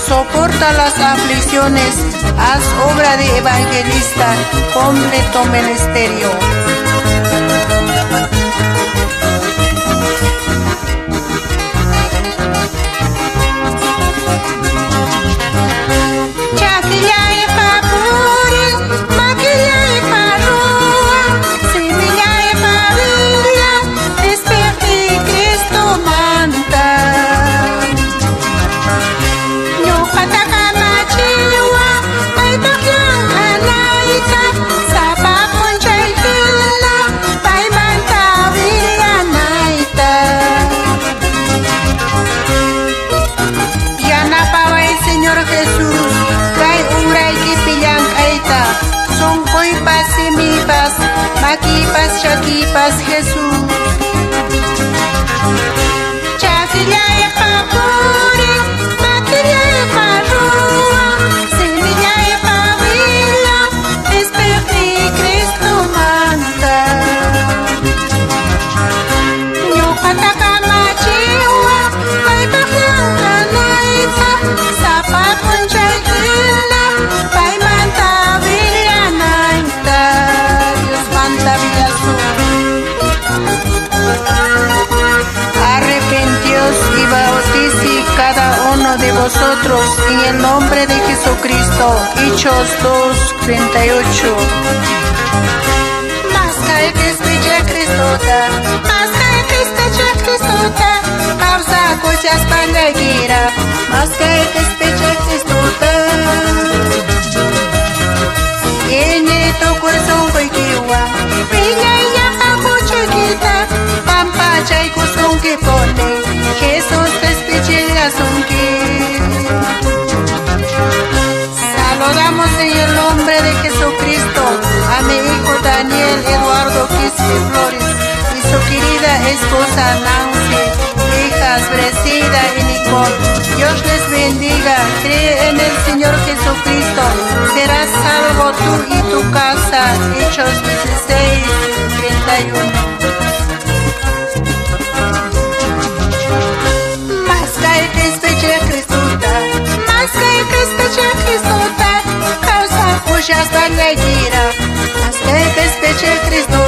soporta las aflicciones, haz obra de evangelista, completo ministerio. Makipas, chakipas, Jesús. Chakillaya papuri, maquillaya parrua, semillaya pavilla, desperti Cristo manda. Ñuqataqa machiwa, paypaqllanqa nayta, sapa p'unchay hina, paymanta villanayta. Arrepentíos y bauticí cada uno de vosotros en el nombre de Jesucristo. Hechos 2:38. Maskai Cristo Cristota, Maskai Cristota, causa cosas pandagira, Maskai Cristota. Ene tu corazón fue kiwa, piña y yapa chiquita, pampa chay kusung que pone, Jesús te espichilla sunki. Saludamos en el nombre de Jesucristo a mi hijo Daniel Eduardo Quispe Flores y su querida esposa Nancy, hijas Bresida y Nicole. Dios les bendiga, cree en el Señor Jesucristo, serás salvo tú y tu casa. Hechos 16:31. Maskai Cristo Cristota, causa cujas van a gira, Maskai Cristo